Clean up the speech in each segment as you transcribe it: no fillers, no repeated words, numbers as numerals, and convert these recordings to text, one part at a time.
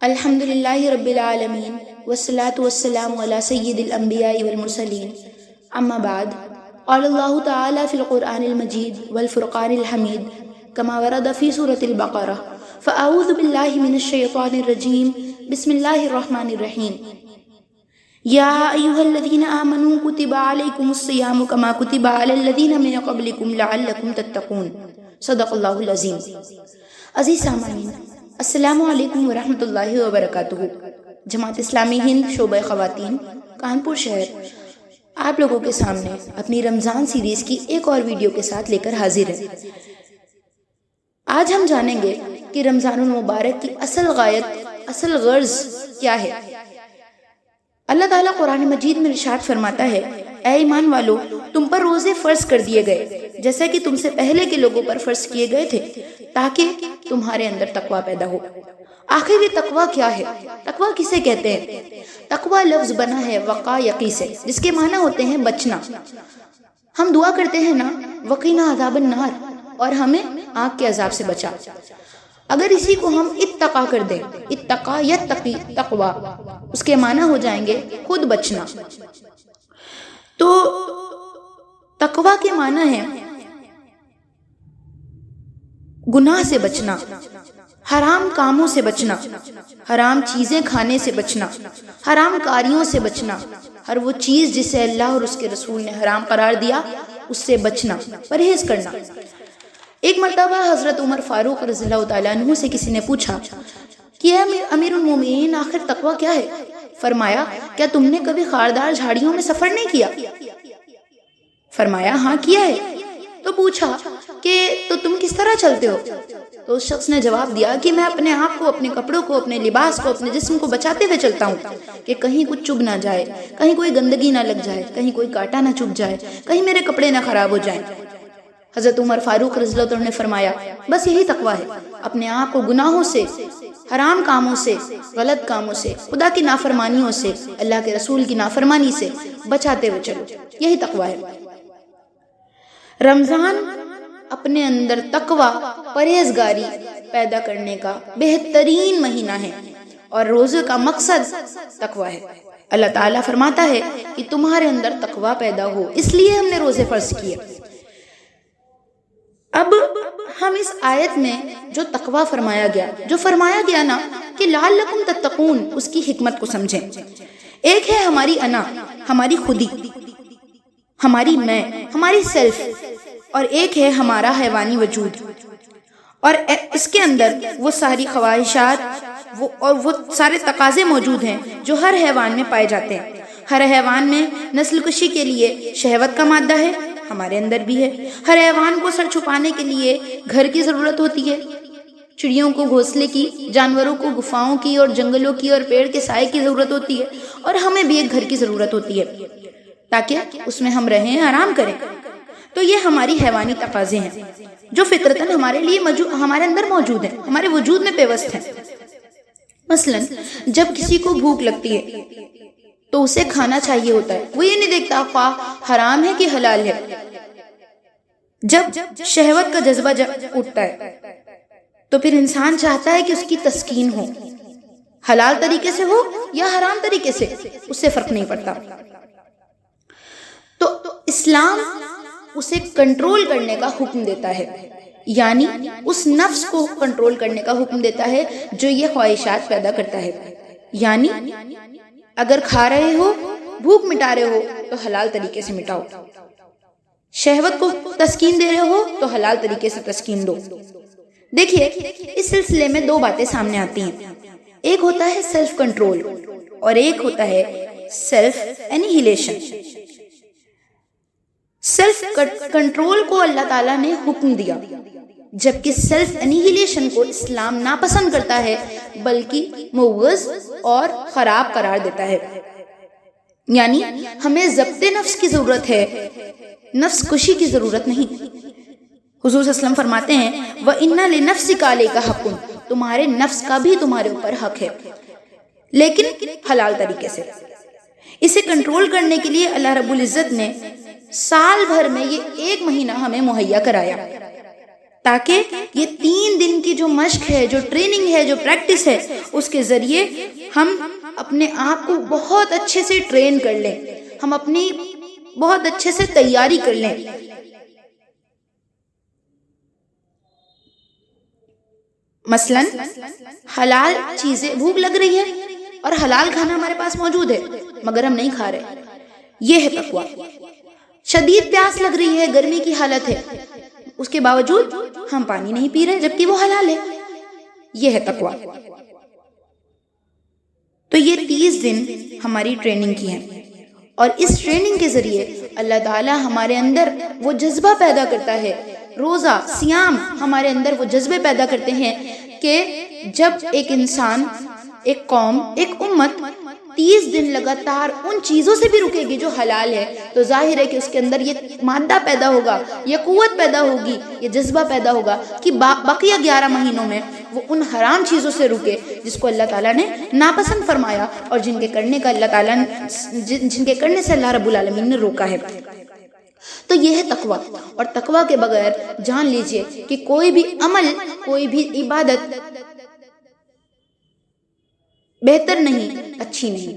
الحمد للہ رب العالمین والصلاة والسلام علی سید الانبیاء والمرسلین اما بعد قال اللہ تعالی فی القرآن المجید والفرقان الحمید کما ورد فی سورة البقرہ فاعوذ باللہ من الشیطان الرجیم بسم اللہ الرحمن الرحیم یا ایہا الذین آمنوا کتب علیکم الصیام کما کتب علی الذین من قبلکم لعلکم تتقون صدق اللہ العظیم۔ عزیز سامعین، السلام علیکم ورحمۃ اللہ وبرکاتہ۔ جماعت اسلامی ہند شعبہ خواتین کانپور شہر آپ لوگوں کے سامنے اپنی رمضان سیریز کی ایک اور ویڈیو کے ساتھ لے کر حاضر ہے۔ آج ہم جانیں گے کہ رمضان المبارک کی اصل غایت، اصل غرض کیا ہے۔ اللہ تعالیٰ قرآن مجید میں ارشاد فرماتا ہے، اے ایمان والو، تم پر روزے فرض کر دیے گئے جیسا کہ تم سے پہلے کے لوگوں پر فرض کیے گئے تھے تاکہ تمہارے اندر تقویٰ پیدا ہو۔ آخر یہ تقویٰ کیا ہے؟ تقویٰ کسے کہتے ہیں؟ تقویٰ لفظ بنا ہے وقا یقی سے، جس کے معنی ہوتے ہیں بچنا۔ ہم دعا کرتے ہیں نا، وقینا عذاب النار، اور ہمیں آگ کے عذاب سے بچا۔ اگر اسی کو ہم اتقا کر دیں، اتقا یتقی تقویٰ، اس کے معنی ہو جائیں گے خود بچنا۔ تو تقویٰ کے معنی ہے گناہ سے بچنا، حرام کاموں سے بچنا، حرام چیزیں کھانے سے بچنا، حرام کاریوں سے بچنا، ہر وہ چیز جسے اللہ اور اس کے رسول نے حرام قرار دیا اس سے بچنا، پرہیز کرنا۔ ایک مرتبہ حضرت عمر فاروق رضی اللہ تعالیٰ عنہ سے کسی نے پوچھا کہ امیر المومنین، آخر تقویٰ کیا ہے؟ فرمایا، کیا تم نے کبھی خاردار جھاڑیوں میں سفر نہیں کیا؟ فرمایا، ہاں کیا ہے۔ تو پوچھا کہ تو تم کس طرح چلتے ہو؟ تو اس شخص نے جواب دیا کہ میں اپنے آپ کو، اپنے کپڑوں کو، اپنے لباس کو، اپنے جسم کو بچاتے ہوئے چلتا ہوں کہ کہیں کچھ چبھ نہ جائے، کہیں کوئی گندگی نہ لگ جائے، کہیں کوئی کانٹا نہ چبھ جائے، کہیں میرے کپڑے نہ خراب ہو جائیں۔ حضرت عمر فاروق رضی اللہ عنہ نے فرمایا، بس یہی تقویٰ ہے، اپنے آپ کو گناہوں سے، حرام کاموں سے، غلط کاموں سے، خدا کی نافرمانیوں سے، اللہ کے رسول کی نافرمانی سے بچاتے ہوئے چلو، یہی تقویٰ ہے۔ رمضان اپنے اندر تقویٰ، پرہیزگاری پیدا کرنے کا بہترین مہینہ ہے، اور روزے کا مقصد تقویٰ ہے۔ اللہ تعالیٰ فرماتا ہے کہ تمہارے اندر تقویٰ پیدا ہو، اس لیے ہم نے روزے فرض کیے۔ اب ہم اس آیت میں جو تقویٰ فرمایا گیا نا کہ لعلکم تتقون، اس کی حکمت کو سمجھیں۔ ایک ہے ہماری انا، ہماری خودی، ہماری میں، ہماری سیلف، اور ایک ہے ہمارا حیوانی وجود، اور اس کے اندر وہ ساری خواہشات اور وہ سارے تقاضے موجود ہیں جو ہر حیوان میں پائے جاتے ہیں۔ ہر حیوان میں نسل کشی کے لیے شہوت کا مادہ ہے، ہمارے اندر بھی ہے۔ ہر حیوان کو سر چھپانے کے لیے گھر کی ضرورت ہوتی ہے، چڑیوں کو گھونسلے کی، جانوروں کو گفاؤں کی اور جنگلوں کی اور پیڑ کے سائے کی ضرورت ہوتی ہے، اور ہمیں بھی ایک گھر کی ضرورت ہوتی ہے تاکہ اس میں ہم رہیں، آرام کریں۔ تو یہ ہماری حیوانی تقاضے ہیں جو فطرتاً ہمارے لیے ہمارے اندر موجود ہیں، ہمارے وجود میں پیوست ہیں۔ مثلا جب کسی کو بھوک لگتی ہے تو اسے کھانا چاہیے ہوتا ہے، وہ یہ نہیں دیکھتا خواہ حرام ہے کہ حلال ہے۔ جب شہوت کا جذبہ اٹھتا ہے تو پھر انسان چاہتا ہے کہ اس کی تسکین ہو، حلال طریقے سے ہو یا حرام طریقے سے، اس سے فرق نہیں پڑتا۔ تو اسلام اسے کنٹرول کرنے کا حکم دیتا ہے، یعنی اس نفس کو کنٹرول کرنے کا حکم دیتا ہے جو یہ خواہشات پیدا کرتا ہے۔ یعنی اگر کھا رہے ہو، بھوک مٹا رہے ہو تو حلال طریقے سے مٹاؤ، شہوت کو تسکین دے رہے ہو تو حلال طریقے سے تسکین دو۔ دیکھیے، اس سلسلے میں دو باتیں سامنے آتی ہیں، ایک ہوتا ہے سیلف کنٹرول اور ایک ہوتا ہے سیلف انہیلیشن۔ سیلف کنٹرول کو اللہ تعالیٰ نے حکم دیا، جبکہ سیلف انہیلیشن کو اسلام ناپسند کرتا ہے، بلکہ موغز اور خراب قرار دیتا ہے۔ یعنی ہمیں ضبط نفس کی ضرورت ہے، نفس کشی کی ضرورت نہیں۔ حضور صلی اللہ علیہ وسلم فرماتے ہیں، وَإِنَّ لِنَفْسِكَ عَلَيْكَ حَقٌّ، تمہارے نفس کا بھی تمہارے اوپر حق ہے، لیکن حلال طریقے سے۔ اسے کنٹرول کرنے کے لیے اللہ رب العزت نے سال بھر میں یہ ایک مہینہ ہمیں مہیا کرایا۔ تاکہ یہ 3 دن کی جو مشق ہے، جو ٹریننگ ہے، جو پریکٹس ہے، اس کے ذریعے ہم اپنے آپ کو بہت اچھے سے ٹرین کر لیں، ہم اپنی بہت اچھے سے تیاری کر لیں۔ مثلا حلال چیزیں، بھوک لگ رہی ہے اور حلال کھانا ہمارے پاس موجود ہے مگر ہم نہیں کھا رہے، یہ ہے تقویٰ۔ شدید پیاس لگ رہی ہے، گرمی کی حالت ہے، اس کے باوجود ہم پانی نہیں پی رہے جبکہ وہ حلال ہے، یہ ہے تقویٰ۔ تو یہ 30 دن ہماری ٹریننگ کی ہے، اور اس ٹریننگ کے ذریعے اللہ تعالی ہمارے اندر وہ جذبہ پیدا کرتا ہے، روزہ سیام ہمارے اندر وہ جذبے پیدا کرتے ہیں کہ جب ایک انسان، ایک قوم، ایک امت 30 دن لگاتار ان چیزوں سے بھی رکے گی جو حلال ہے، تو ظاہر ہے کہ اس کے اندر یہ مادہ پیدا ہوگا، یہ قوت پیدا ہوگی، یہ جذبہ پیدا ہوگا کہ بقیہ 11 مہینوں میں وہ ان حرام چیزوں سے رکے جس کو اللہ تعالیٰ نے ناپسند فرمایا اور جن کے کرنے کا اللہ تعالیٰ جن کے کرنے سے اللہ رب العالمین نے روکا ہے۔ تو یہ ہے تقویٰ، اور تقویٰ کے بغیر جان لیجئے کہ کوئی بھی عمل، کوئی بھی عبادت بہتر نہیں، اچھی نہیں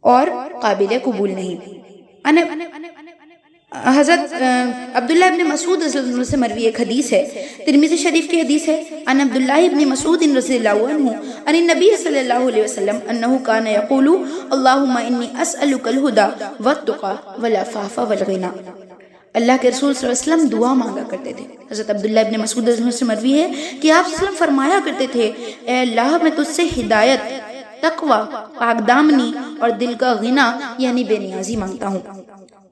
اور قابل قبول نہیں۔ حضرت عبداللہ ابن مسعود رضی اللہ عنہ سے مروی ایک حدیث ہے، ترمذی شریف کی حدیث ہے، ان عبداللہ ابن مسعود رضی اللہ عنہ ان النبی صلی اللہ علیہ وسلم انه كان يقول اللهم انی اسألک الهدى والتقى والعفاف والغنى۔ اللہ کے رسول صلی اللہ علیہ وسلم دعا مانگا کرتے تھے۔ حضرت عبداللہ ابن مسعود رضی اللہ عنہ سے مروی ہے کہ آپ صلی اللہ علیہ وسلم فرمایا کرتے تھے، اے اللہ میں تجھ سے ہدایت، تقوی، پاک دامنی اور دل کا غنا یعنی بے نیازی مانگتا ہوں۔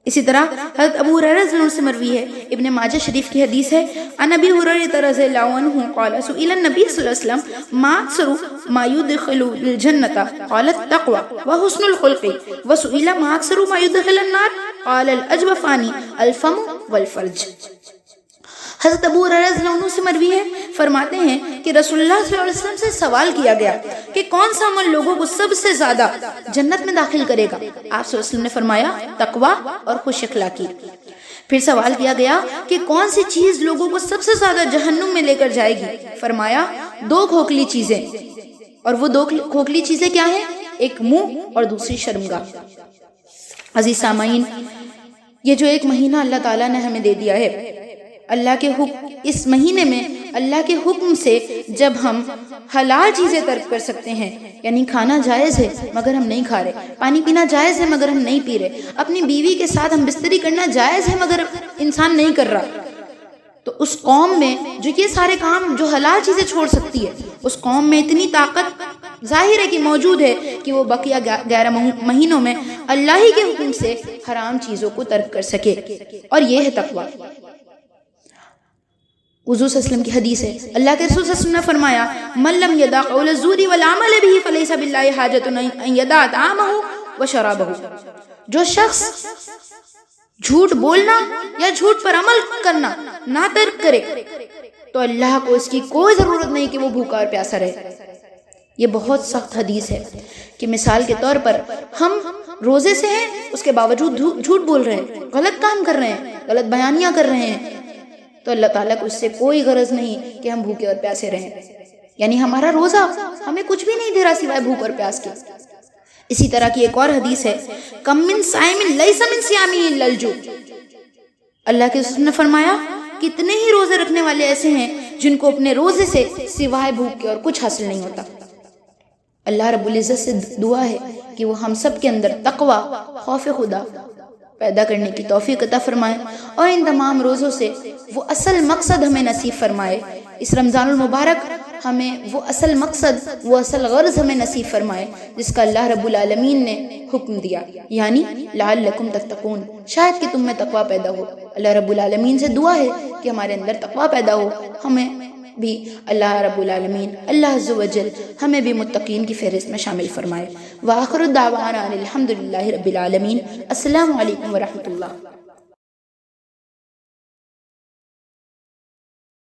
اسی طرح حضرت ابو ہریرہ رضی اللہ عنہ سے مروی ہے، ابن ماجہ شریف کی حدیث ہے، ان ابی ہریرہ رضی اللہ عنہ قال سئل النبی صلی اللہ علیہ وسلم ما اکثر ما يدخل الجنة قال التقوى وحسن الخلق وسئل ما اکثر ما يدخل النار قال الاجوفان الفم والفرج۔ حضرت ابو ہریرہ رضی اللہ عنہ سے مروی ہے، فرماتے ہیں کہ رسول اللہ صلی اللہ علیہ وسلم سے سوال کیا گیا کہ کون سا عمل لوگوں کو سب سے زیادہ جنت میں داخل کرے گا؟ آپ صلی اللہ علیہ وسلم نے فرمایا تقویٰ اور خوش اخلاقی۔ پھر سوال کیا گیا کہ کون سی چیز لوگوں کو سب سے زیادہ جہنم میں لے کر جائے گی؟ فرمایا 2 کھوکھلی چیزیں، اور وہ 2 کھوکھلی چیزیں کیا ہیں؟ ایک منہ اور دوسری شرمگاہ۔ عزیز سامعین، یہ جو 1 مہینہ اللہ تعالیٰ نے ہمیں دے دیا ہے، اللہ کے اس مہینے میں اللہ کے حکم سے جب ہم حلال چیزیں ترک کر سکتے ہیں، یعنی کھانا جائز ہے مگر ہم نہیں کھا رہے، پانی پینا جائز ہے مگر ہم نہیں پی رہے، اپنی بیوی کے ساتھ ہم بستری کرنا جائز ہے مگر انسان نہیں کر رہا، تو اس قوم میں جو یہ سارے کام جو حلال چیزیں چھوڑ سکتی ہے، اس قوم میں اتنی طاقت ظاہر ہے کہ موجود ہے کہ وہ بقیہ 11 مہینوں میں اللہ ہی کے حکم سے حرام چیزوں کو ترک کر سکے، اور یہ ہے تقویٰ۔ حضور صلی اللہ علیہ وسلم کی حدیث ہے، اللہ کے رسول صلی اللہ علیہ وسلم نے فرمایا من لم يدع قول الزور والعمل به فليس بالله حاجة ان يدع طعامه وشرابه۔ جو شخص جھوٹ بولنا یا جھوٹ پر عمل کرنا نہ ترک کرے تو اللہ کو اس کی کوئی ضرورت نہیں کہ وہ بھوکا اور پیاسا رہے۔ یہ بہت سخت حدیث ہے کہ مثال کے طور پر ہم روزے سے ہیں، اس کے باوجود جھوٹ بول رہے ہیں، غلط کام کر رہے ہیں، غلط بیانیاں کر رہے ہیں، تو اللہ تعالیٰ کو اس سے کوئی غرض نہیں کہ ہم بھوکے اور پیاسے رہیں، یعنی ہمارا روزہ ہمیں کچھ بھی نہیں دے رہا سوائے بھوک اور پیاس کے۔ اسی طرح کی ایک اور حدیث ہے، کم من صائم لیس من صیامہ الا الجوع۔ اللہ کے رسول نے فرمایا کتنے ہی روزے رکھنے والے ایسے ہیں جن کو اپنے روزے سے سوائے بھوک کے اور کچھ حاصل نہیں ہوتا۔ اللہ رب العزت سے دعا ہے کہ وہ ہم سب کے اندر تقویٰ، خوف خدا پیدا کرنے کی توفیق عطا فرمائے، اور ان تمام روزوں سے وہ اصل مقصد ہمیں نصیب فرمائے۔ اس رمضان المبارک ہمیں وہ اصل مقصد، وہ اصل غرض ہمیں نصیب فرمائے جس کا اللہ رب العالمین نے حکم دیا، یعنی لعلکم تتقون، شاید کہ تم میں تقویٰ پیدا ہو۔ اللہ رب العالمین سے دعا ہے کہ ہمارے اندر تقویٰ پیدا ہو، ہمیں بھی اللہ رب العالمین، اللہ عز و جل ہمیں بھی متقین کی فہرست میں شامل فرمائے۔ وآخر الدعوانا الحمدللہ رب العالمین۔ السلام علیکم ورحمۃ اللہ۔